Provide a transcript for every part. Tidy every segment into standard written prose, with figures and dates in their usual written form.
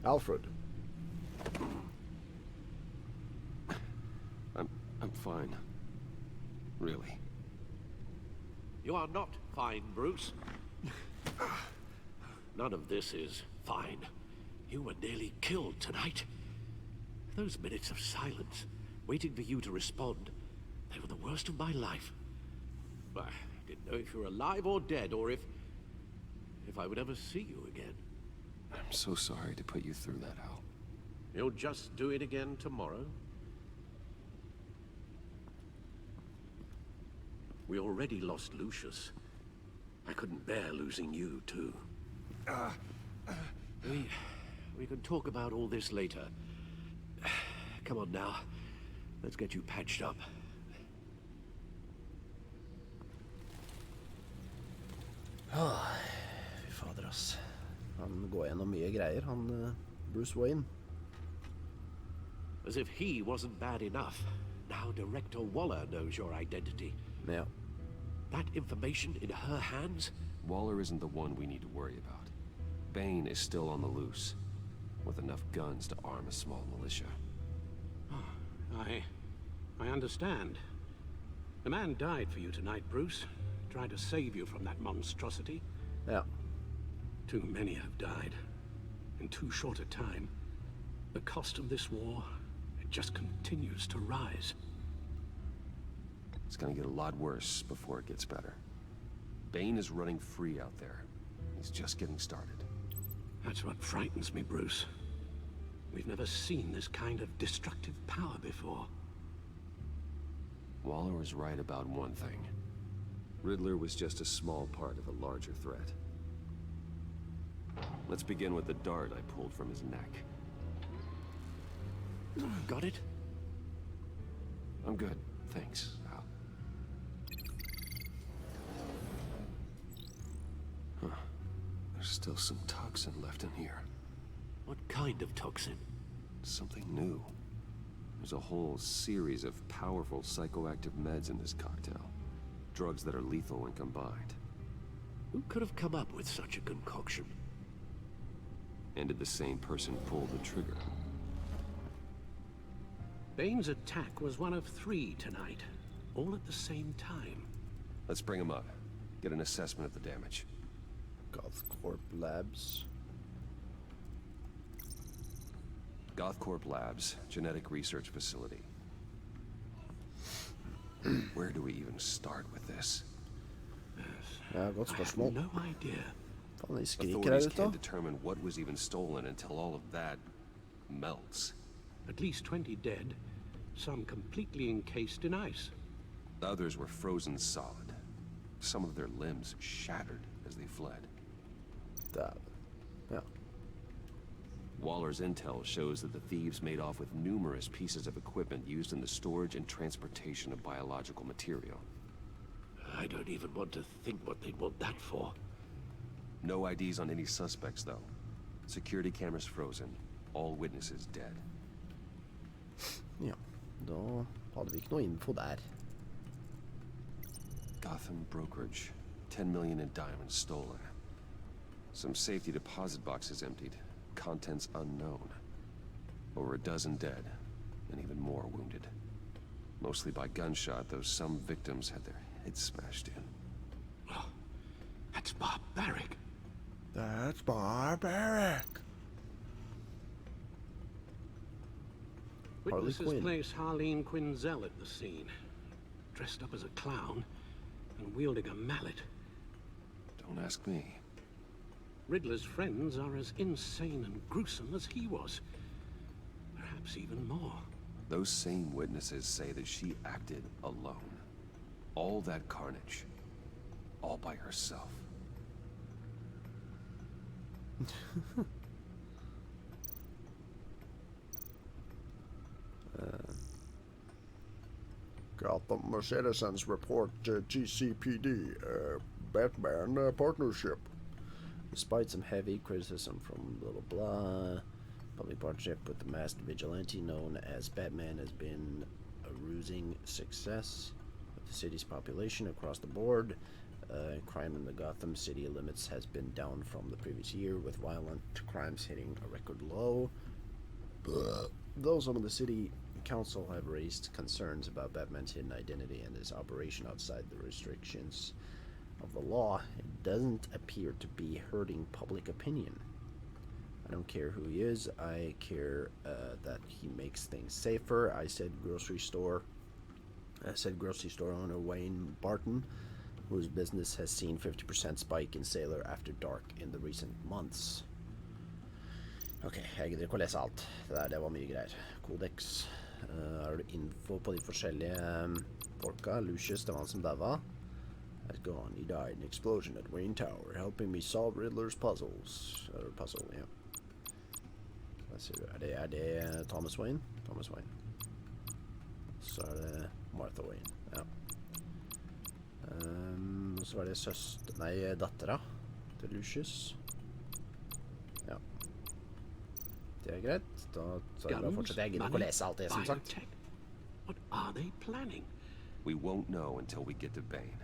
Alfred. I'm fine. Really. You are not fine, Bruce. None of this is fine. You were nearly killed tonight. Those minutes of silence, waiting for you to respond, they were the worst of my life. I didn't know if you were alive or dead, or if I would ever see you again. I'm so sorry to put you through that, Al. You'll just do it again tomorrow? We already lost Lucius. I couldn't bear losing you, too. We can talk about all this later. Come on now. Let's get you patched up. Fy fader, ass. Han går gjennom mye greier, han Bruce Wayne. As if he wasn't bad enough. Now Director Waller knows your identity. Ja. That information in her hands? Waller isn't the one we need to worry about. Bane is still on the loose, with enough guns to arm a small militia. I understand. The man died for you tonight, Bruce. Tried to save you from that monstrosity. Ja. Too many have died. In too short a time. The cost of this war, it just continues to rise. It's gonna get a lot worse before it gets better. Bane is running free out there. He's just getting started. That's what frightens me, Bruce. We've never seen this kind of destructive power before. Waller was right about one thing. Riddler was just a small part of a larger threat. Let's begin with the dart I pulled from his neck. Got it? I'm good, thanks, Al. Huh. There's still some toxin left in here. What kind of toxin? Something new. There's a whole series of powerful psychoactive meds in this cocktail. Drugs that are lethal when combined. Who could have come up with such a concoction? And did the same person pull the trigger? Bane's attack was one of 3 tonight, all at the same time. Let's bring him up. Get an assessment of the damage. Gothcorp Labs. Gothcorp Labs, genetic research facility. Where do we even start with this? Ja, godt I have spørsmål. no idea. Faen, de skriker her Authorities ute. can't determine what was even stolen until all of that melts. At least 20 dead, some completely encased in ice. Others were frozen solid. Some of their limbs shattered as they fled. Dæven. Ja. Waller's intel shows that the thieves made off with numerous pieces of equipment used in the storage and transportation of biological material. I don't even want to think what they'd want that for. No IDs on any suspects, though. Security cameras frozen. All witnesses dead. Ja. Da hadde vi ikke noe info der. Gotham brokerage. 10 million in diamonds stolen. Some safety deposit boxes emptied. Contents unknown. Over a dozen dead, and even more wounded. Mostly by gunshot, though some victims had their heads smashed in. Oh, that's barbaric. That's barbaric. Witnesses Quinn. place Harleen Quinzel at the scene, dressed up as a clown and wielding a mallet. Don't ask me. Riddler's friends are as insane and gruesome as he was. Perhaps even more. Those same witnesses say that she acted alone. All that carnage. All by herself. Gotham citizens report GCPD Batman partnership. Despite some heavy criticism from blah blah blah, public partnership with the masked vigilante known as Batman has been a rousing success with the city's population across the board. Crime in the Gotham City limits has been down from the previous year, with violent crimes hitting a record low. Though some of the city council have raised concerns about Batman's hidden identity and his operation outside the restrictions of the law, it doesn't appear to be hurting public opinion. I don't care who he is, I care that he makes things safer, said grocery store owner Wayne Barton, whose business has seen 50% spike in sailor after dark in the recent months. Ok, jeg gidder ikke å lese alt. Det var mye greier. Kodex. Har du info på de forskjellige folka? Lucius, det var han som daua. Has gone. He died in an explosion at Wayne Tower, helping me solve Riddler's puzzles. Puzzle, ja. Hva sier du? Er det Thomas Wayne? Thomas Wayne. Så det Martha Wayne, ja. Så var det dattera til Lucius. Ja. Det er greit. Da jeg fortsetter. Jeg gidder ikke å lese alt det, som sagt. What are they planning? We won't know until we get to Bane.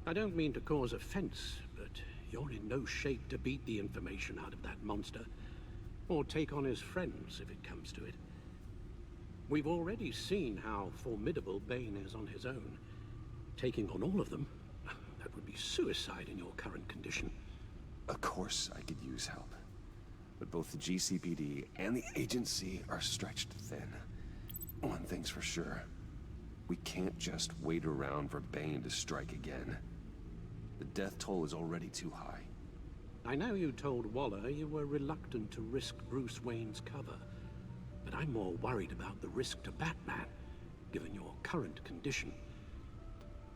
I don't mean to cause offense, but you're in no shape to beat the information out of that monster, or take on his friends if it comes to it. We've already seen how formidable Bane is on his own. Taking on all of them, that would be suicide in your current condition. Of course I could use help. But both the GCPD and the agency are stretched thin. One thing's for sure. We can't just wait around for Bane to strike again. The death toll is already too high. I know you told Waller you were reluctant to risk Bruce Wayne's cover, but I'm more worried about the risk to Batman, given your current condition.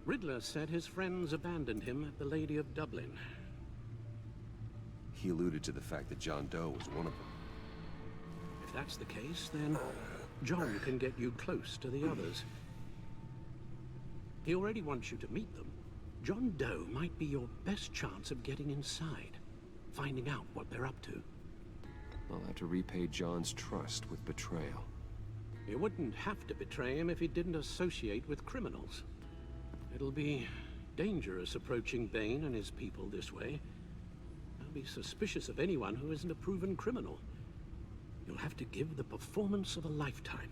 Riddler said his friends abandoned him at the Lady of Dublin. He alluded to the fact that John Doe was one of them. If that's the case, then John can get you close to the others. He already wants you to meet them. John Doe might be your best chance of getting inside, finding out what they're up to. I'll have to repay John's trust with betrayal. You wouldn't have to betray him if he didn't associate with criminals. It'll be dangerous approaching Bane and his people this way. They'll be suspicious of anyone who isn't a proven criminal. You'll have to give the performance of a lifetime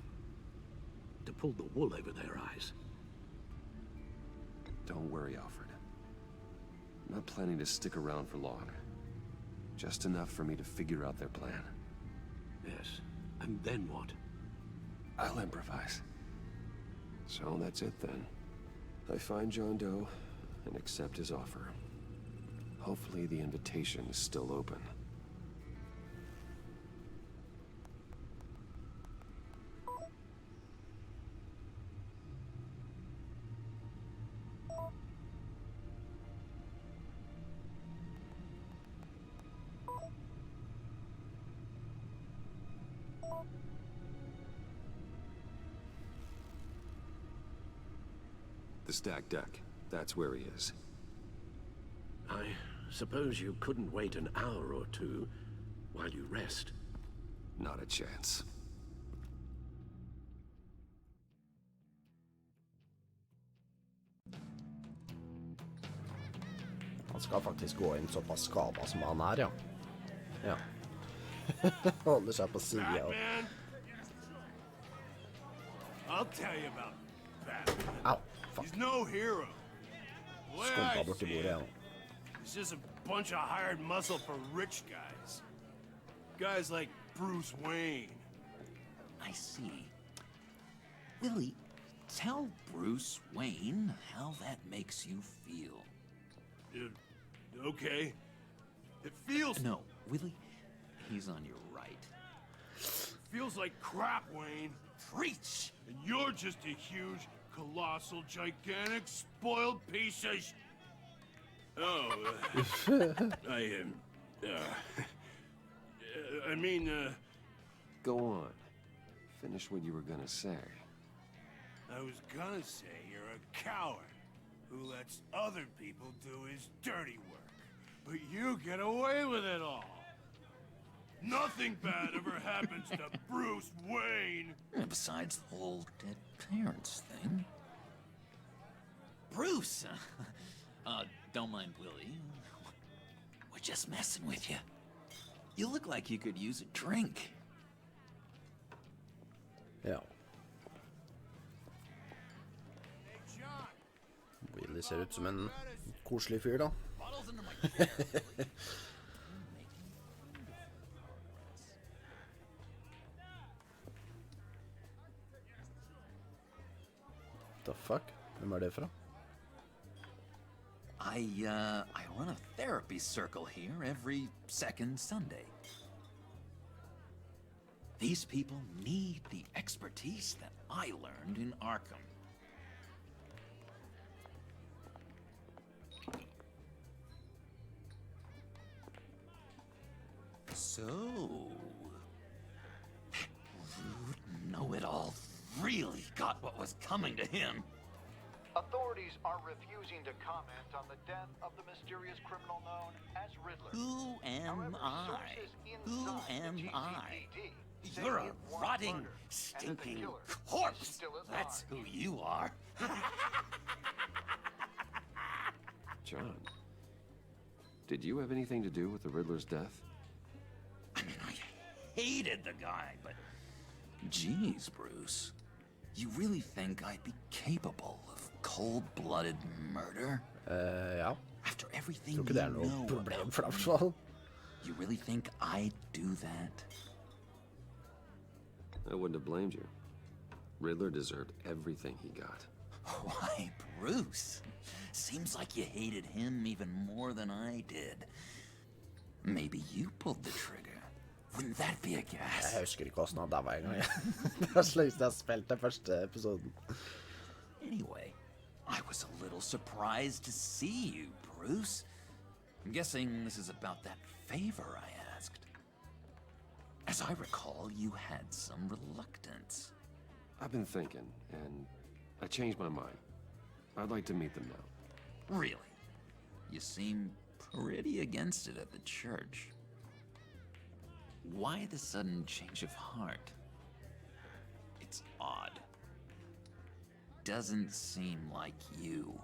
to pull the wool over their eyes. Don't worry, Alfred. I'm not planning to stick around for long. Just enough for me to figure out their plan. Yes, and then what? I'll improvise. So that's it then. I find John Doe and accept his offer. Hopefully the invitation is still open. The stacked deck. That's where he is. I suppose you couldn't wait an hour or two while you rest. Not a chance. Han skal faktisk gå inn såpass skada som han er, ja. Ja. Holder seg på siden. Batman? I'll tell you about Batman. Au, fuck. He's no hero. The way Skumpa I borti see bordet, it, ja. he's just a bunch of hired muscle for rich guys. Guys like Bruce Wayne. I see. Willie, tell Bruce Wayne how that makes you feel. Okay. It feels... No, Willie, he's on your right. feels like crap, Wayne. Preach! And you're just a huge, colossal, gigantic, spoiled piece of sh... Oh, I mean, Go on. Finish what you were gonna say. I was gonna say you're a coward who lets other people do his dirty work. But you get away with it all. Nothing bad ever happens to Bruce Wayne. And besides the whole dead parents thing. Bruce! Bruce! Don't mind Willie. We're just messing with you. You look like you could use a drink. Ja. Hey, John. Willy ser ut som en koselig fyr, da. Bottles under my chair. The fuck? Hvem er det fra? I run a therapy circle here every second Sunday. These people need the expertise that I learned in Arkham. So, that rude know-it-all really got what was coming to him. Authorities are refusing to comment on the death of the mysterious criminal known as Riddler. Who am However, I? sources Who inside the am I? GCPD say You're a it was rotting, murder, and that the stinking killer is corpse. still at That's large. who you are. John, did you have anything to do with the Riddler's death? I mean, I hated the guy, but geez, Bruce, you really think I'd be capable of cold-blooded murder? Ja. After everything Tror you ikke det er noe know problem about for deg, i me, hvert fall. you really think I'd do that? I wouldn't have blamed you. Riddler deserved everything he got. Why, Bruce? Seems like you hated him even more than I did. Maybe you pulled the trigger. Wouldn't that be a guess? Jeg husker ikke hvordan han daua en gang. Det er så lenge siden jeg spilte første episoden. Anyway, I was a little surprised to see you, Bruce. I'm guessing this is about that favor I asked. As I recall, you had some reluctance. I've been thinking, and I changed my mind. I'd like to meet them now. Really? You seem pretty against it at the church. Why the sudden change of heart? It's odd. Doesn't seem like you.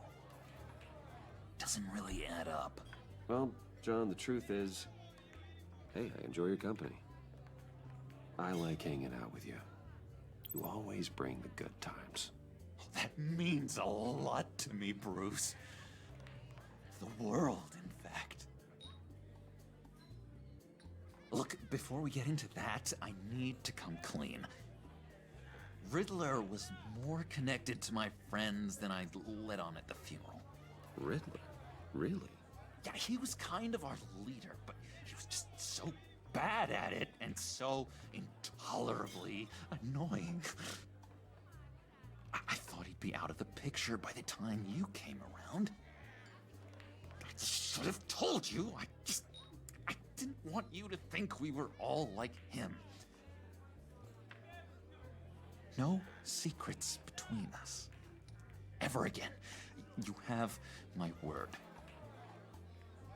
Doesn't really add up. Well, John, the truth is, hey, I enjoy your company. I like hanging out with you. You always bring the good times. That means a lot to me, Bruce. The world, in fact. Look, before we get into that, I need to come clean. Riddler was more connected to my friends than I'd let on at the funeral. Riddler? Really? Yeah, he was kind of our leader, but he was just so bad at it and so intolerably annoying. I thought he'd be out of the picture by the time you came around. I should have told you. I didn't want you to think we were all like him. No secrets between us. Ever again. You have my word.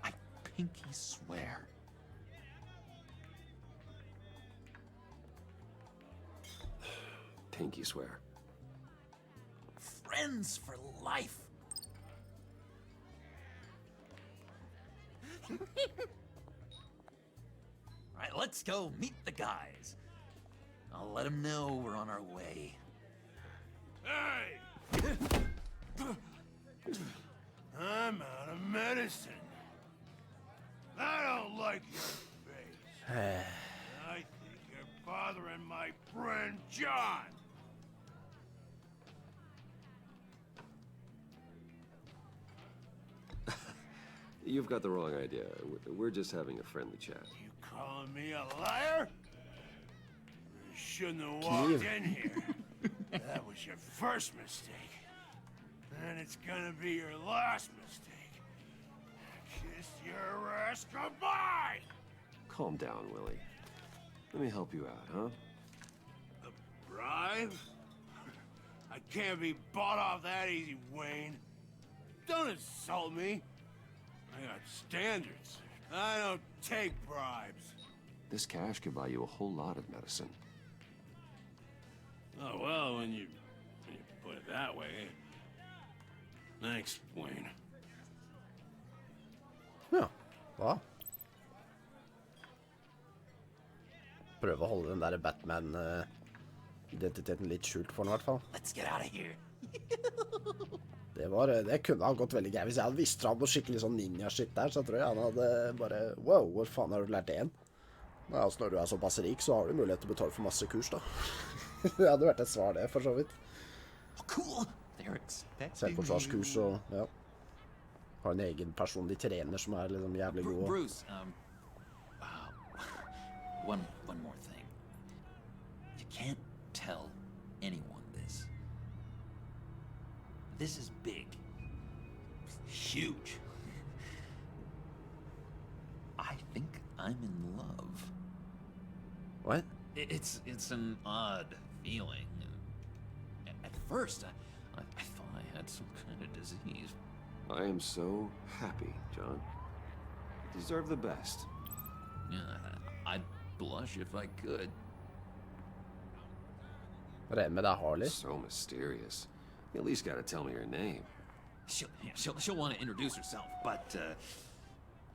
I pinky swear. Pinky swear. Friends for life. All right, let's go meet the guys. I'll let them know we're on our way. Hey! I'm out of medicine. I don't like your face. I think you're bothering my friend John. You've got the wrong idea. We're just having a friendly chat. You calling me a liar? You shouldn't have walked in here. That was your first mistake. And it's gonna be your last mistake. Kiss your ass goodbye! Calm down, Willie. Let me help you out, huh? A bribe? I can't be bought off that easy, Wayne. Don't insult me. I got standards. I don't take bribes. This cash could buy you a whole lot of medicine. Oh, well, when you put it that way. Thanks, Wayne. Ja, bra. Prøve å holde den der Batman-identiteten litt skjult for den, i hvert fall. Let's get out of here. Det kunne ha gått veldig gøy. Hvis jeg hadde visst fra noe skikkelig sånn ninja-shit der, så tror jeg han hadde bare, wow, hvor faen har du lært det igjen? Nei, altså når du er såpass rik, så har du mulighet til å betale for masse kurs da. Det hadde vært et svar det, for så vidt. Oh, cool. They're expecting Selvforsvarskurs og, ja. Har en egen personlig trener som er liksom jævlig god. Bruce, one more thing. You can't tell anyone this. This is big. Huge. I think I'm in love. What? It's an odd feeling. At first, I thought I had some kind of disease. I am so happy, John. You deserve the best. Yeah, I'd blush if I could. Regner med det er Harley. So mysterious. You at least gotta tell me your name. She'll want to introduce herself, but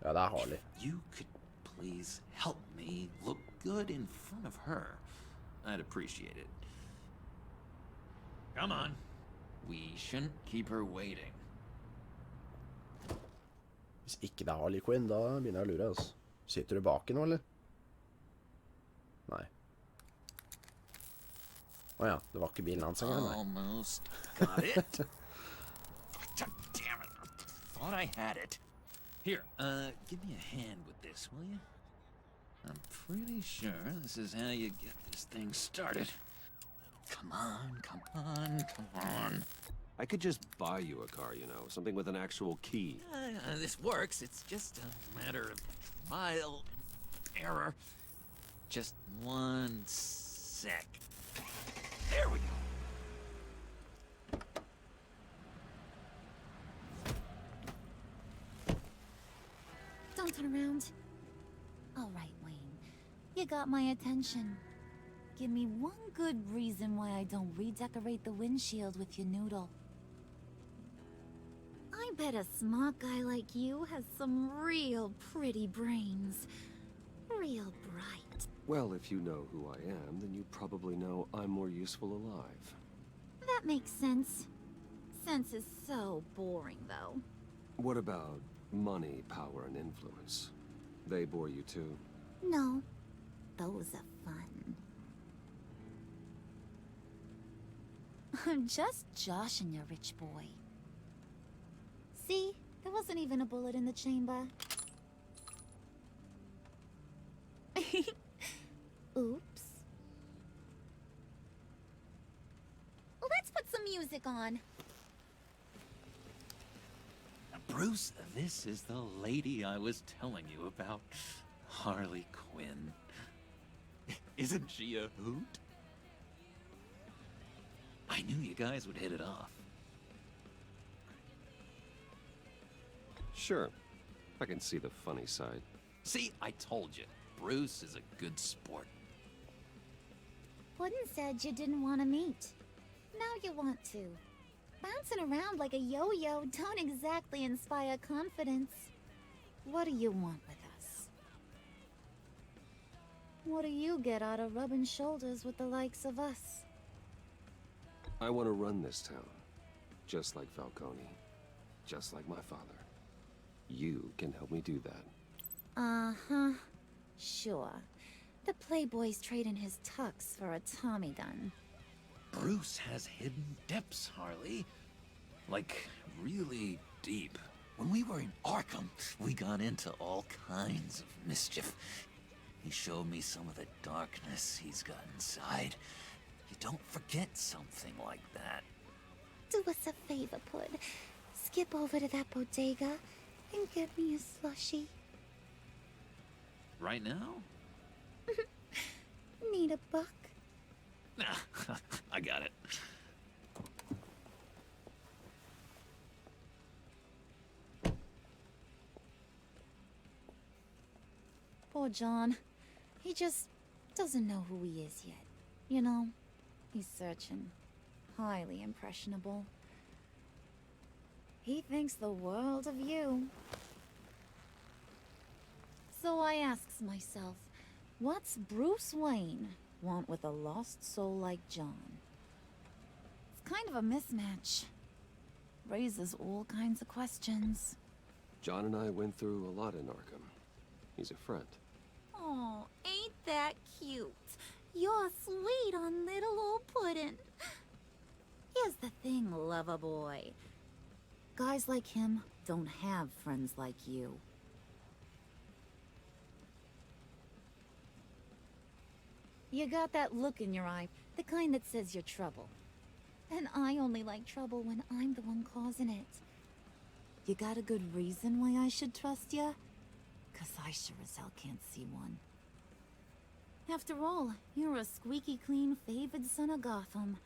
Ja, det er Harley. you could please help me look good in front of her. I'd appreciate it. Come on. We shouldn't keep her waiting. Hvis ikke det er Harley Quinn, da begynner jeg å lure, altså. Sitter du baki nå, eller? Nei. Åja, det var ikke bilen hans engang, nei. Almost got it. Damn it. Thought I had it. Here, give me a hand with this, will you? I'm pretty sure this is how you get this thing started. Come on, come on, come on. I could just buy you a car, you know, something with an actual key. This works. It's just a matter of trial and error. Just one sec. There we go. Don't turn around. All right, Wayne. You got my attention. Give me one good reason why I don't redecorate the windshield with your noodle. I bet a smart guy like you has some real pretty brains. Real bright. Well, if you know who I am, then you probably know I'm more useful alive. That makes sense. Sense is so boring, though. What about money, power, and influence? They bore you too? No. Those are fun. I'm just joshing you, rich boy. See? There wasn't even a bullet in the chamber. Oops. Let's put some music on. Bruce, this is the lady I was telling you about. Harley Quinn. Isn't she a hoot? I knew you guys would hit it off. Sure. I can see the funny side. See, I told you. Bruce is a good sport. Puddin said you didn't want to meet. Now you want to. Bouncing around like a yo-yo don't exactly inspire confidence. What do you want with us? What do you get out of rubbing shoulders with the likes of us? I want to run this town. Just like Falcone. Just like my father. You can help me do that. Uh-huh. Sure. The Playboy's trading his tux for a Tommy gun. Bruce has hidden depths, Harley. Like, really deep. When we were in Arkham, we got into all kinds of mischief. He showed me some of the darkness he's got inside. You don't forget something like that. Do us a favor, Pud. Skip over to that bodega and get me a slushie. Right now? Need a buck? Nah, I got it. Poor John. He just doesn't know who he is yet. You know, he's searching. Highly impressionable. He thinks the world of you. So I asks myself, what's Bruce Wayne want with a lost soul like John? It's kind of a mismatch. Raises all kinds of questions. John and I went through a lot in Arkham. He's a friend. Oh, ain't that cute? You're sweet on little old puddin'. Here's the thing, lover boy. Guys like him don't have friends like you. You got that look in your eye, the kind that says you're trouble. And I only like trouble when I'm the one causing it. You got a good reason why I should trust you? 'Cause I sure as hell can't see one. After all, you're a squeaky clean favored son of Gotham.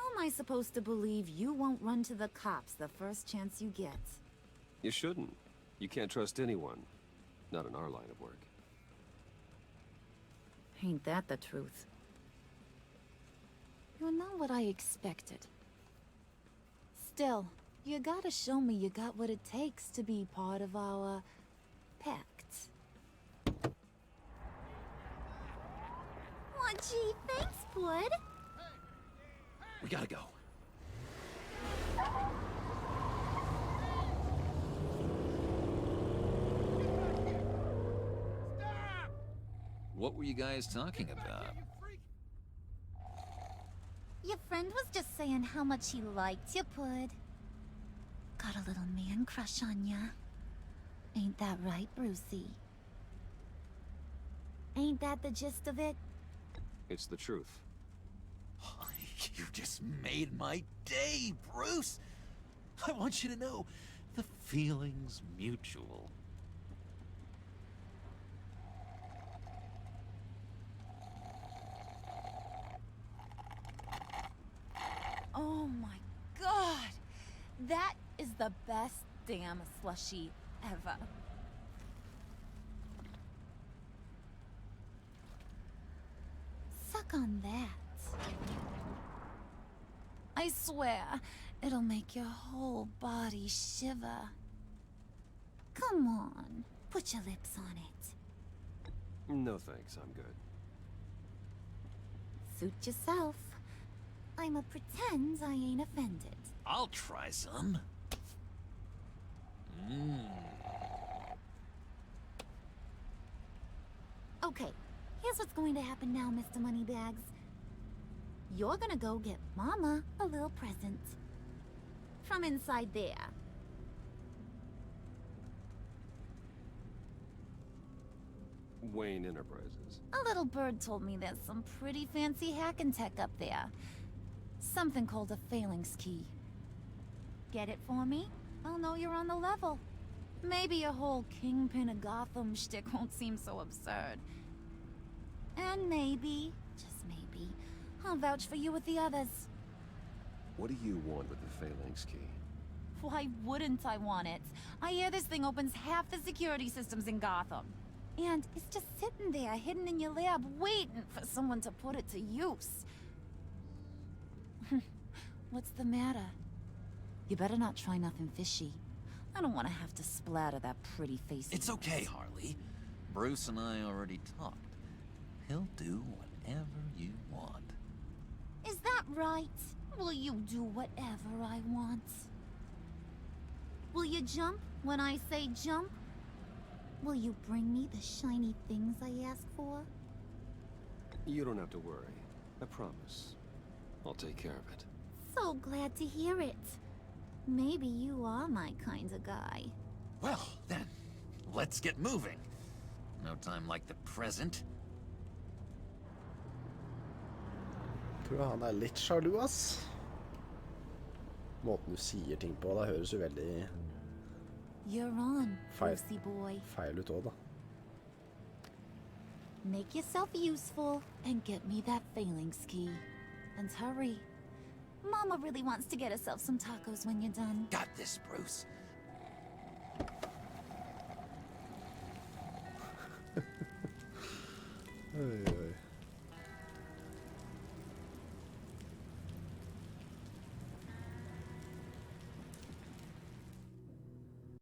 How am I supposed to believe you won't run to the cops the first chance you get? You shouldn't. You can't trust anyone. Not in our line of work. Ain't that the truth? You're not what I expected. Still, you gotta show me you got what it takes to be part of our pact. Aw, gee, thanks, bud. We gotta go. What were you guys talking about? Your friend was just saying how much he liked you, Pud. Got a little man crush on ya. Ain't that right, Brucey? Ain't that the gist of it? It's the truth. You just made my day, Bruce! I want you to know, the feeling's mutual. Oh my god! That is the best damn slushie ever. Suck on that. I swear, it'll make your whole body shiver. Come on, put your lips on it. No thanks, I'm good. Suit yourself. I'ma pretend I ain't offended. I'll try some. Okay, here's what's going to happen now, Mr. Moneybags. You're gonna go get Mama a little present. From inside there. Wayne Enterprises. A little bird told me there's some pretty fancy hacking tech up there. Something called a phalanx key. Get it for me? I'll know you're on the level. Maybe your whole Kingpin of Gotham shtick won't seem so absurd. And maybe, just maybe, I'll vouch for you with the others. What do you want with the phalanx key? Why wouldn't I want it? I hear this thing opens half the security systems in Gotham. And it's just sitting there, hidden in your lab, waiting for someone to put it to use. What's the matter? You better not try nothing fishy. I don't want to have to splatter that pretty face. It's okay, Harley. Bruce and I already talked. He'll do whatever you want. Is that right? Will you do whatever I want? Will you jump when I say jump? Will you bring me the shiny things I ask for? You don't have to worry. I promise. I'll take care of it. So glad to hear it. Maybe you are my kind of guy. Well, then, let's get moving. No time like the present. Tror han er litt sjalu, ass. Måten du sier ting på, da høres jo veldig You're on, Feil. Brucey boy. feil ut også, da. Make yourself useful and get me that phalanx key. And hurry. Mama really wants to get herself some tacos when you're done. Got this, Bruce. Oi, oi.